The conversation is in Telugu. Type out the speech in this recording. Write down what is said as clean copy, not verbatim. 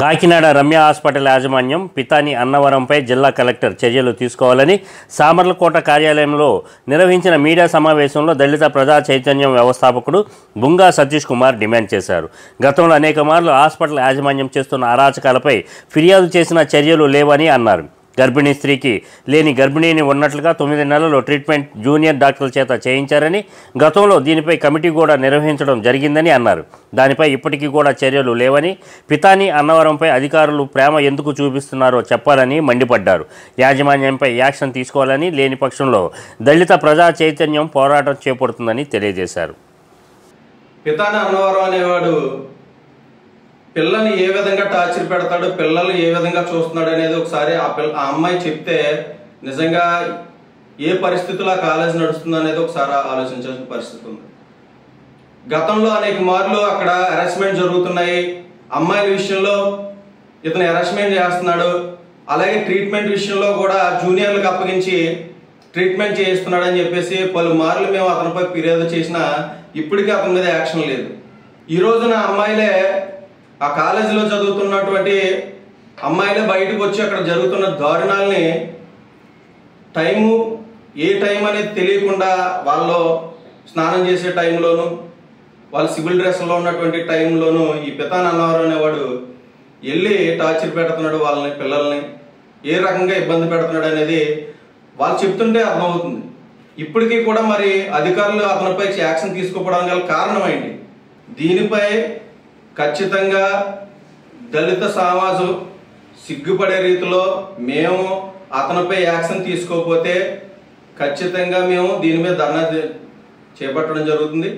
కాకినాడ రమ్య హాస్పిటల్ యాజమాన్యం పితాని అన్నవరంపై జిల్లా కలెక్టర్ చర్యలు తీసుకోవాలని సామర్లకోట కార్యాలయంలో నిర్వహించిన మీడియా సమావేశంలో దళిత ప్రజా చైతన్యం వ్యవస్థాపకుడు బుంగా సతీష్ కుమార్ డిమాండ్ చేశారు. గతంలో అనేక మార్లు హాస్పిటల్ యాజమాన్యం చేస్తున్న అరాచకాలపై ఫిర్యాదు చేసిన చర్యలు లేవని అన్నారు. గర్భిణీ స్త్రీకి లేని గర్భిణీని ఉన్నట్లుగా 9 నెలల్లో ట్రీట్మెంట్ జూనియర్ డాక్టర్ల చేత చేయించారని, గతంలో దీనిపై కమిటీ కూడా నిర్వహించడం జరిగిందని అన్నారు. దానిపై ఇప్పటికీ కూడా చర్యలు లేవని, పితాని అన్నవరంపై అధికారులు ప్రేమ ఎందుకు చూపిస్తున్నారో చెప్పాలని మండిపడ్డారు. యాజమాన్యంపై యాక్షన్ తీసుకోవాలని, లేని పక్షంలో దళిత ప్రజా చైతన్యం పోరాటం చేపడుతుందని తెలియజేశారు. పితాని అన్నవరం అనేవాడు పిల్లని ఏ విధంగా టార్చర్ పెడతాడు, పిల్లలు ఏ విధంగా చూస్తున్నాడు అనేది ఒకసారి ఆ అమ్మాయి చెప్తే నిజంగా ఏ పరిస్థితిలో కాలేజ్ నడుస్తుంది అనేది ఒకసారి ఆలోచించాల్సిన పరిస్థితి ఉంది. గతంలో అనేక మార్లు అక్కడ హెరాస్మెంట్ జరుగుతున్నాయి. అమ్మాయిల విషయంలో ఇతను హెరాస్మెంట్ చేస్తున్నాడు. అలాగే ట్రీట్మెంట్ విషయంలో కూడా జూనియర్లకు అప్పగించి ట్రీట్మెంట్ చేయిస్తున్నాడు అని చెప్పేసి పలుమార్లు మేము అతనిపై ఫిర్యాదు చేసినా ఇప్పటికీ అతని మీద యాక్షన్ లేదు. ఈ రోజున అమ్మాయిలే ఆ కాలేజీలో చదువుతున్నటువంటి అమ్మాయిలే బయటకు వచ్చి అక్కడ జరుగుతున్న దారుణాలని ఏ టైం అనేది తెలియకుండా వాళ్ళు స్నానం చేసే టైంలోను, వాళ్ళు సివిల్ డ్రెస్లో ఉన్నటువంటి టైంలోను ఈ పితాని అన్నవరం అనేవాడు వెళ్ళి టార్చర్ పెడుతున్నాడు. వాళ్ళని, పిల్లల్ని ఏ రకంగా ఇబ్బంది పెడుతున్నాడు అనేది వాళ్ళు చెప్తుంటే అర్థమవుతుంది. ఇప్పటికీ కూడా మరి అధికారులు అతనిపై యాక్షన్ తీసుకోవడానికి గల కారణం ఏంటి? దీనిపై ఖచ్చితంగా దళిత సమాజం సిగ్గుపడే రీతిలో మేము అతనిపై యాక్షన్ తీసుకోకపోతే ఖచ్చితంగా మేము దీని మీద ధర్నా చేపట్టడం జరుగుతుంది.